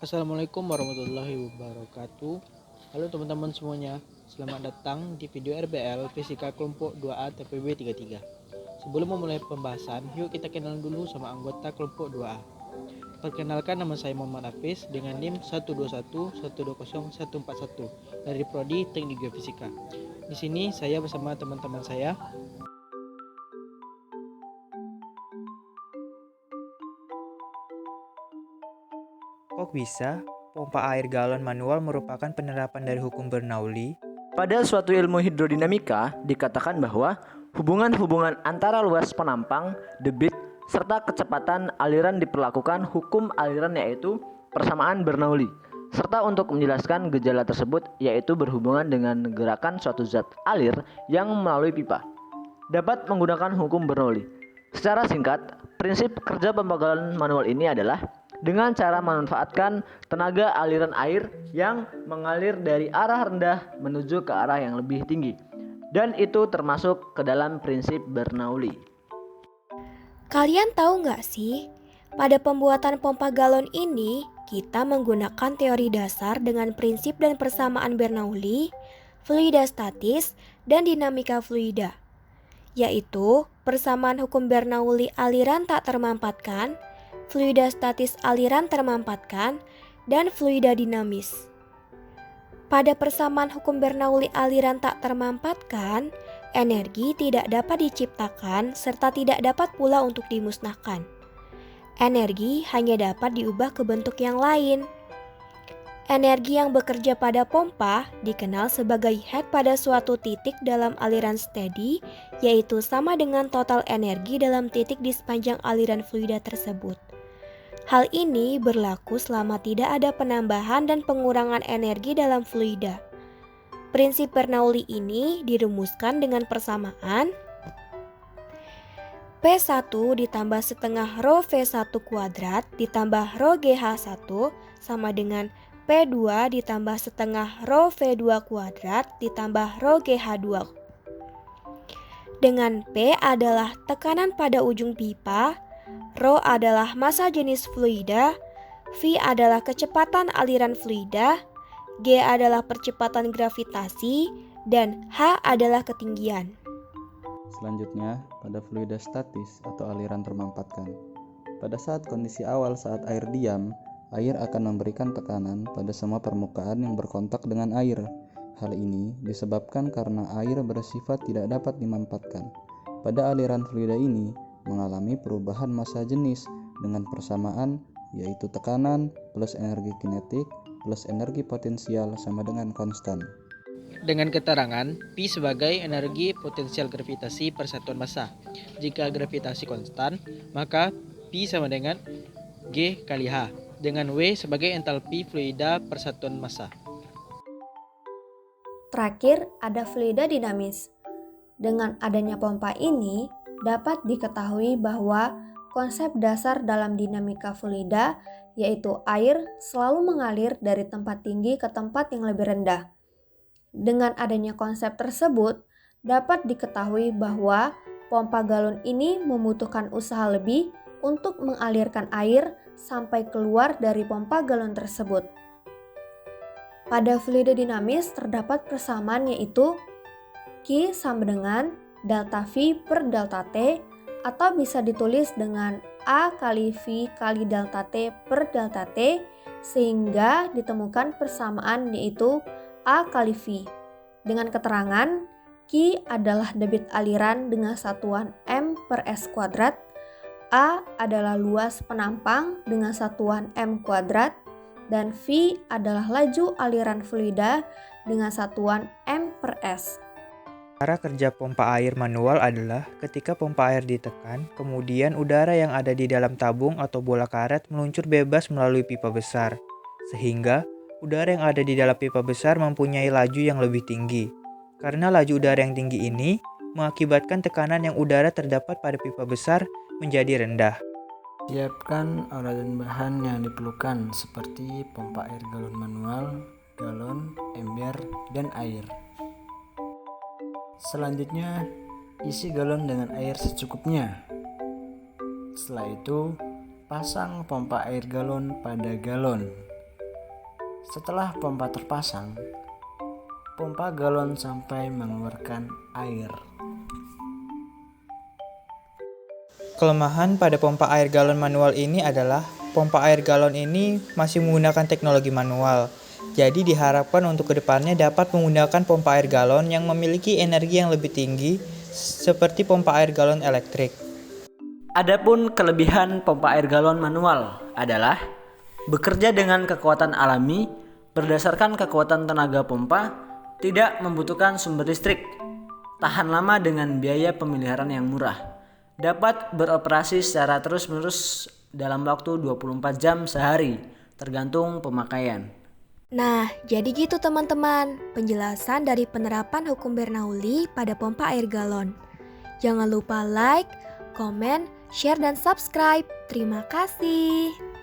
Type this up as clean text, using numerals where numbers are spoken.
Assalamualaikum warahmatullahi wabarakatuh. Halo teman-teman semuanya, selamat datang di video RBL Fisika kelompok 2A TPB 33. Sebelum memulai pembahasan, yuk kita kenalan dulu sama anggota kelompok 2A. Perkenalkan, nama saya Muhammad Hafiz dengan NIM 121120141 dari Prodi Teknik Geofisika. Di sini saya bersama teman-teman saya. Kok bisa? Pompa air galon manual merupakan penerapan dari hukum Bernoulli. Pada suatu ilmu hidrodinamika dikatakan bahwa hubungan-hubungan antara luas penampang, debit, serta kecepatan aliran diperlakukan hukum aliran yaitu persamaan Bernoulli. Serta untuk menjelaskan gejala tersebut yaitu berhubungan dengan gerakan suatu zat alir yang melalui pipa dapat menggunakan hukum Bernoulli. Secara singkat, prinsip kerja pompa galon manual ini adalah dengan cara memanfaatkan tenaga aliran air yang mengalir dari arah rendah menuju ke arah yang lebih tinggi. Dan itu termasuk ke dalam prinsip Bernoulli. Kalian tahu nggak sih, pada pembuatan pompa galon ini, kita menggunakan teori dasar dengan prinsip dan persamaan Bernoulli, fluida statis, dan dinamika fluida, yaitu persamaan hukum Bernoulli aliran tak termampatkan, fluida statis aliran termampatkan, dan fluida dinamis. Pada persamaan hukum Bernoulli aliran tak termampatkan, energi tidak dapat diciptakan serta tidak dapat pula untuk dimusnahkan. Energi hanya dapat diubah ke bentuk yang lain. Energi yang bekerja pada pompa dikenal sebagai head pada suatu titik dalam aliran steady, yaitu sama dengan total energi dalam titik di sepanjang aliran fluida tersebut. Hal ini berlaku selama tidak ada penambahan dan pengurangan energi dalam fluida. Prinsip Bernoulli ini dirumuskan dengan persamaan P1 ditambah setengah rho V1 kuadrat ditambah rho GH1 sama dengan P2 ditambah setengah rho V2 kuadrat ditambah rho GH2. Dengan P adalah tekanan pada ujung pipa, rho adalah massa jenis fluida, V adalah kecepatan aliran fluida, G adalah percepatan gravitasi, dan H adalah ketinggian. Selanjutnya, pada fluida statis atau aliran termampatkan. Pada saat kondisi awal saat air diam, air akan memberikan tekanan pada semua permukaan yang berkontak dengan air. Hal ini disebabkan karena air bersifat tidak dapat dimampatkan. Pada aliran fluida ini mengalami perubahan massa jenis dengan persamaan yaitu tekanan plus energi kinetik plus energi potensial sama dengan konstan. Dengan keterangan P sebagai energi potensial gravitasi per satuan massa. Jika gravitasi konstan, maka P sama dengan G kali H, dengan W sebagai entalpi fluida per satuan massa. Terakhir, ada fluida dinamis. Dengan adanya pompa ini, dapat diketahui bahwa konsep dasar dalam dinamika fluida yaitu air selalu mengalir dari tempat tinggi ke tempat yang lebih rendah. Dengan adanya konsep tersebut, dapat diketahui bahwa pompa galon ini membutuhkan usaha lebih untuk mengalirkan air sampai keluar dari pompa galon tersebut. Pada fluida dinamis terdapat persamaan yaitu Q sama dengan delta V per delta T atau bisa ditulis dengan A kali V kali delta T per delta T sehingga ditemukan persamaan yaitu A kali V. Dengan keterangan, Q adalah debit aliran dengan satuan M per S kuadrat, A adalah luas penampang dengan satuan M kuadrat, dan V adalah laju aliran fluida dengan satuan M per S. Cara kerja pompa air manual adalah ketika pompa air ditekan, kemudian udara yang ada di dalam tabung atau bola karet meluncur bebas melalui pipa besar, sehingga udara yang ada di dalam pipa besar mempunyai laju yang lebih tinggi. Karena laju udara yang tinggi ini mengakibatkan tekanan yang udara terdapat pada pipa besar menjadi rendah. Siapkan alat dan bahan yang diperlukan seperti pompa air galon manual, galon, ember, dan air. Selanjutnya, isi galon dengan air secukupnya. Setelah itu, pasang pompa air galon pada galon. Setelah pompa terpasang, pompa galon sampai mengeluarkan air. Kelemahan pada pompa air galon manual ini adalah pompa air galon ini masih menggunakan teknologi manual. Jadi diharapkan untuk kedepannya dapat menggunakan pompa air galon yang memiliki energi yang lebih tinggi seperti pompa air galon elektrik. Adapun kelebihan pompa air galon manual adalah bekerja dengan kekuatan alami berdasarkan kekuatan tenaga pompa, tidak membutuhkan sumber listrik, tahan lama dengan biaya pemeliharaan yang murah, dapat beroperasi secara terus-menerus dalam waktu 24 jam sehari, tergantung pemakaian. Nah, jadi gitu teman-teman, penjelasan dari penerapan hukum Bernoulli pada pompa air galon. Jangan lupa like, komen, share, dan subscribe. Terima kasih.